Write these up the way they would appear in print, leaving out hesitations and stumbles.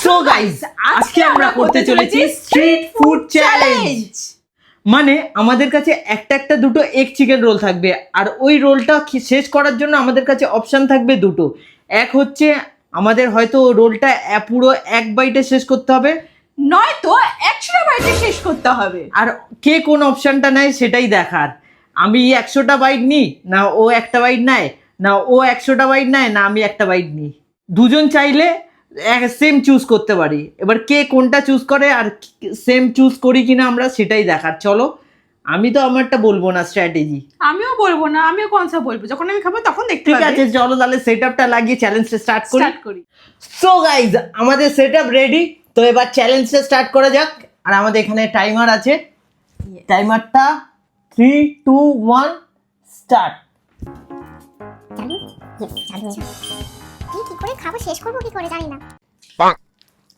So guys, আজকে আমরা করতে চলেছি স্ট্রিট ফুড চ্যালেঞ্জ। মানে আমাদের কাছে একটা দুটো এগ চিকেন রোল থাকবে, আর ওই রোলটা শেষ করার জন্য আমাদের কাছে অপশন থাকবে দুটো। এক হচ্ছে আমাদের হয়তো রোলটা পুরো এক বাইটে শেষ করতে হবে, নয়তো 100টা বাইটে শেষ করতে হবে। আর কে কোন অপশনটা নেয় সেটাই দেখার। আমি 100টা বাইট নিই, না ও একটা বাইট নেয়, না ও 100টা বাইট নেয়, না আমি একটা বাইট নিই। দুজন চাইলে সেম চুজ করতে পারি। এবার কে কোনটা চুজ করে আর সেম চুজ করি কিনা আমরা সেটাই দেখার। চলো, আমি তো আমারটা বলবো না স্ট্র্যাটেজি। আমিও বলবো না, আমিও কোনসা বলবো, যখন আমি খাবো তখন দেখতে ঠিক পাবে। আছে, চলো তাহলে সেটআপটা লাগিয়ে চ্যালেঞ্জটা স্টার্ট করি। সো গাইজ, আমাদের সেটআপ রেডি, তো এবার চ্যালেঞ্জটা স্টার্ট করা যাক। আর আমাদের এখানে টাইমার আছে, টাইমারটা 3 2 1 স্টার্ট। চালু চালু কি করে খাবো, শেষ করবো কি করে জানি না।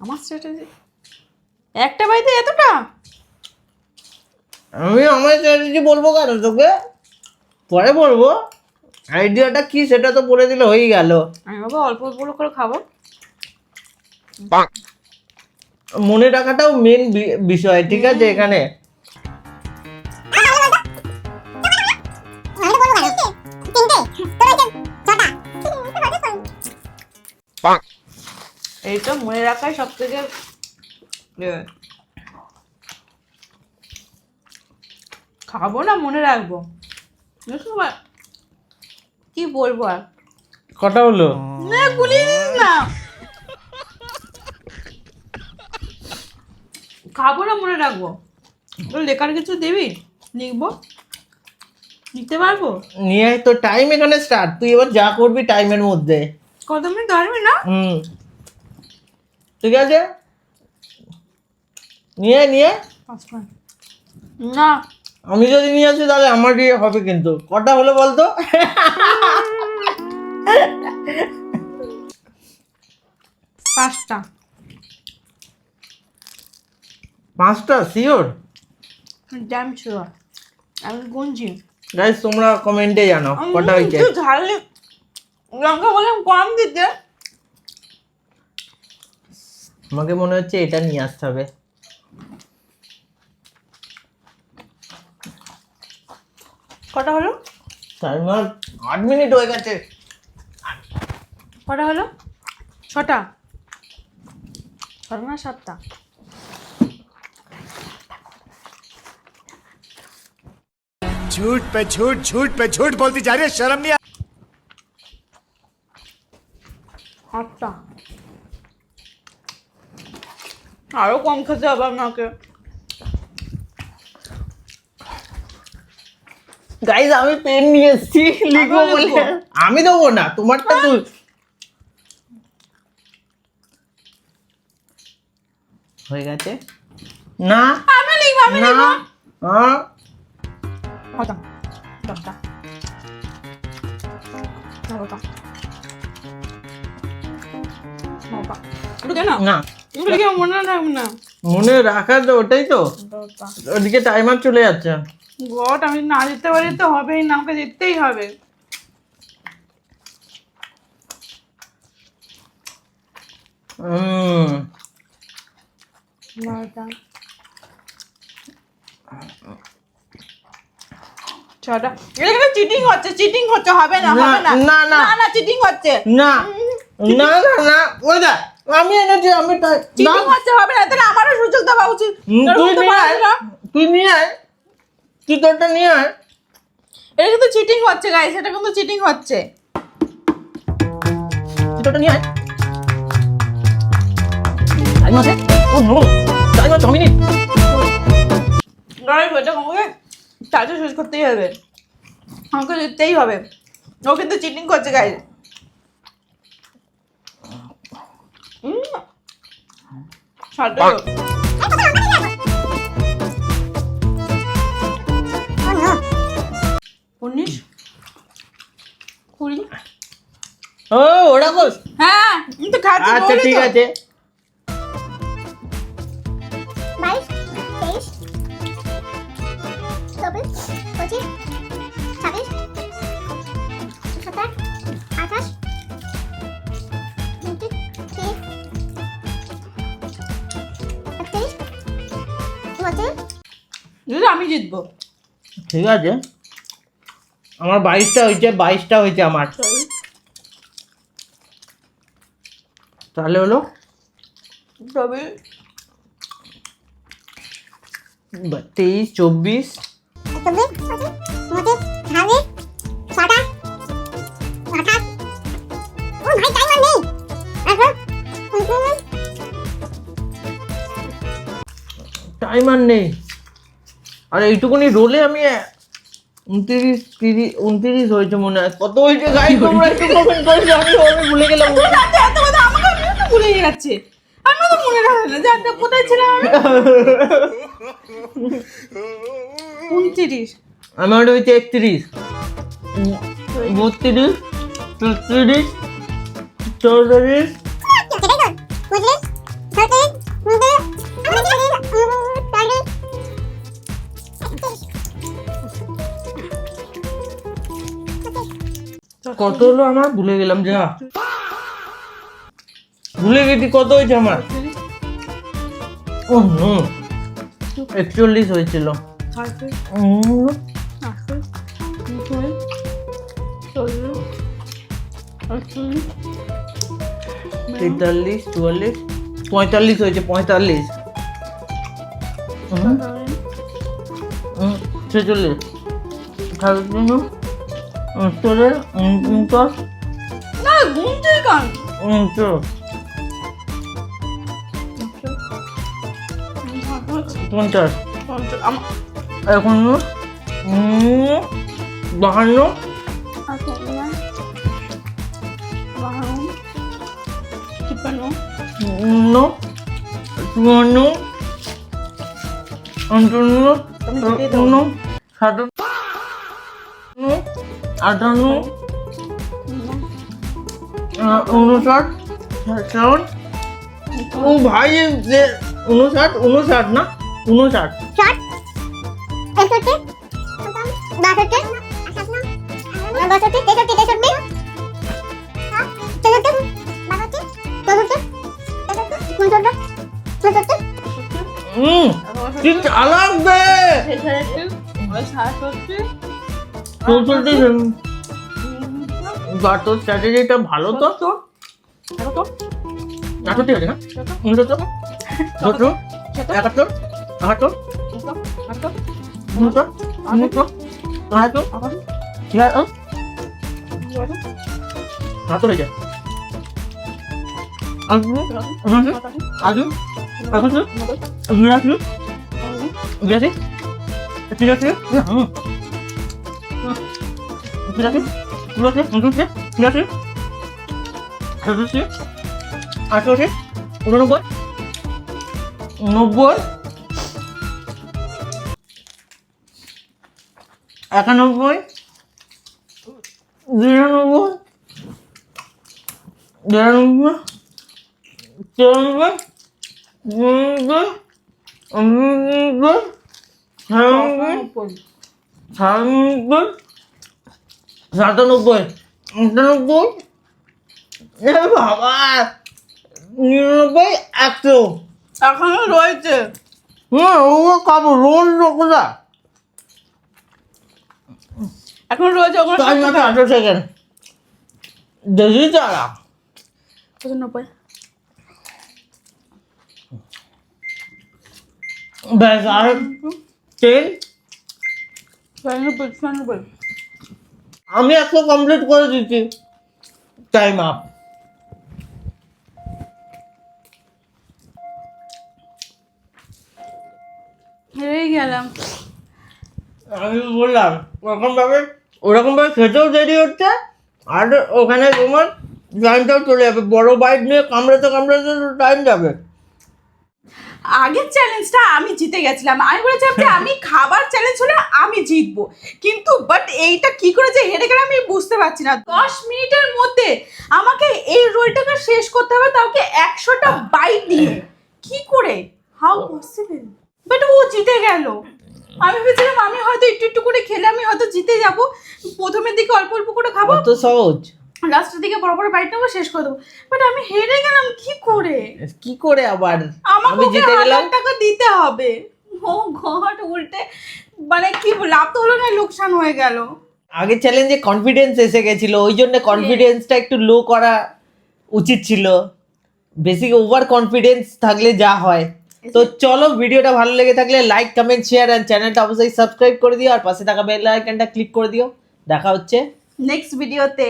আমার স্ট্র্যাটেজি একটা বাইতে এতটা। আমি আমার স্ট্র্যাটেজি বলবো কেন তোকে, পরে বলবো। আইডিয়াটা কি সেটা তো বলে দিলে হয়ে গেল। আমি বাবা অল্প অল্প করে খাবো। মনে রাখাটাও মেন বিষয়, ঠিক আছে এখানে। এইটা মনে রাখাই সব থেকে খাবো না, মনে রাখবো। কি বলবো আর, কটা হলো? না গুলিয়ে দিস না। খাবো না, মনে রাখবো। তোর লেখার কিছু দিবি, লিখবো, লিখতে পারবো। নিয়ে তো টাইম এখানে স্টার্ট, তুই এবার যা করবি টাইমের মধ্যে। কত মিনিট ধরবি না? ঠিক আছে, নিয়ে 5 মিনিট না। আমি যদি নিয়ে আসি তাহলে আমার দিয়ে হবে, কিন্তু কটা হলো বলতো? 5টা। 5টা শিওর? ড্যাম শিওর, আমি গুনছি। গাইস তোমরা কমেন্টে জানাও কটা হয়েছে। একটু ঝালে লঙ্কা বললাম কম দিতে। আমাকে মনে হচ্ছে এটা নিয়ে আসতে হবে। কটা হলো? টাইমার 8 মিনিট হয়ে গেছে। কটা হলো? 6টা। 6 না 7টা? झूठ पे झूठ झूठ पे झूठ बोलती जा रही है, शर्म नहीं 8টা। আরো কম খেতে হবে আমাকে। গাইস আমি পেন নিয়ে এসেছি, লিখবো বলে। আমি দেবো না, তোমারটা তুই। হয়ে গেছে না? আমি লিখবো, আমি না লিখবো। হ্যাঁ হতাম 10টা। 9টা। 9টা। ওটা কেন? না, ওটা লিখে মনে রাখবো না। মনে রাখার তো ওটাই তো। 10টা। ওদিকে টাইমার চলে যাচ্ছে। গড, আমি না যেতে পারি তো হবেই না, আমাকে যেতেই হবে। হুম 9টা। 6টা। এটা চিটিং হচ্ছে, চিটিং হচ্ছে, হবে না, হবে না। না, না। না চিটিং হচ্ছে। না না না না, ওই দেখ আমি এনেছি, আমি চিটিং হচ্ছে, হবে না। তাহলে আমারও সুযোগ দেওয়া উচিত। তুই এরকম তো নিয়ে পারবি আয়, না। তুই নিয়ে আয়, তুই তোরটা নিয়ে আয়। এটা কিন্তু চিটিং হচ্ছে গাইস, এটা কিন্তু চিটিং হচ্ছে। তুই তোরটা নিয়ে আয়। টাইম আছে? ও নো, টাইম আছে 6 মিনিট। গাইস এটা আমাকে চার্জে শেষ করতেই হবে, আমাকে যেতেই হবে। ও কিন্তু চিটিং করছে গাইস। সাথে 19 20। ও ওরা বল। হ্যাঁ আমি তো খাচ্ছি। আচ্ছা বলি ঠিক তো। আছে। 22 23 24 25 26 27 28 29 30 31 কি বলছিস? যদি আমি জিতবো। ঠিক আছে, আমার 22টা হয়েছে, 22টা হয়েছে আমার। তাহলে হলো তবে 23, 24, 24 29 30 60 60 ও ভাই টাইমার নেই এখন টাইমার নেই। আর এইটুকুনি রোলে আমি 29, 30, 29 হয়েছে মনে হয়। কত হয়েছে গাইস তোমরা একটু কমেন্ট করে জানিও, আমি ভুলে গেলাম। রাতে এত কথা আমাকে আমি তো ভুলে যাচ্ছে। আমি তো মনে রাখে না যে আমরা কোথায় ছিলাম আমি। 29 আমার হয়েছে 31, 32, 33, 34, কত হলো আমার ভুলে গেলাম যা, ভুলে গেছি কত হয়েছে আমার। ও নো, 41 হয়েছিল। 43, 44, 45 হয়েছে, 45, 46, 58, 59, না ঘুমতে কান 59, 50, এখন 52, 54, 54, 55, 57, 58, 59, ও ভাই 59 না 59, শর্ট 61 62 কি চালাক বে 64, তোর স্ট্র্যাটেজিটা ভালো তো। 68 আছে না 69, 70, 71, 78, 90, 90, 70 হয়েছে। আঠাশি, 89, 90, 91, 92, 93, 94, 95, 96, 97, 97, 98, বাবা 99, 100। এখনো রয়েছে। ও খাবো রোল কোথা এখন রয়েছে ওগুলো তাই মাত্র 18 সেকেন্ড দেখি তারা 95 ব্যাস আর 10। 96 আমি 100 কমপ্লিট করে দিচ্ছি, টাইম আপ। হেরেই গেলাম। আমি বললাম ওরকম ভাবে খেতেও দেরি হচ্ছে, আর ওখানে তোমার টাইমটাও চলে যাবে। বড় বাইট নিয়ে কামড়াতে কামড়াতে টাইম যাবে। আগের চ্যালেঞ্জটা আমি জিতে গেছিলাম, আমি বলেছিলাম যে আমি খাবার চ্যালেঞ্জ হলে আমি জিতবো, কিন্তু বাট এইটা কি করে যে হেরে গেলাম আমি বুঝতে পারছি না। 10 মিনিটের মধ্যে আমাকে এই রোলটাকে শেষ করতে হবে, তাও কি 100টা বাইট দিয়ে। কি করে, হাউ পসিবল? বাট ও জিতে গেল। আমি ভেবেছিলাম আমি হয়তো একটু একটু করে খেলে আমি হয়তো জিতে যাব, প্রথমের দিকে অল্প অল্প করে খাবো, অত সহজ লাস্টের দিকে বড় বড় বাইট নেবো, শেষ করে দেবো। বাট আমি হেরে গেলাম কি করে? কি করে আবার? আমার আমাকে আমি ওকে জিতে গেলাম 1000 টাকা দিতে হবে। ও গড, উল্টে মানে কি লাভ তো হলো না, লোকসান হয়ে গেল। আগের চ্যালেঞ্জে কনফিডেন্স এসে গেছিল, ওই জন্য কনফিডেন্সটা একটু লো করা উচিত ছিল। বেসিক ওভার কনফিডেন্স থাকলে যা হয়। তো চলো, ভিডিওটা ভালো লেগে থাকলে লাইক কমেন্ট শেয়ার আর চ্যানেলটা অবশ্যই সাবস্ক্রাইব করে দিও আর পাশে থাকা বেল আইকনটা ক্লিক করে দিও। দেখা হচ্ছে নেক্সট ভিডিওতে।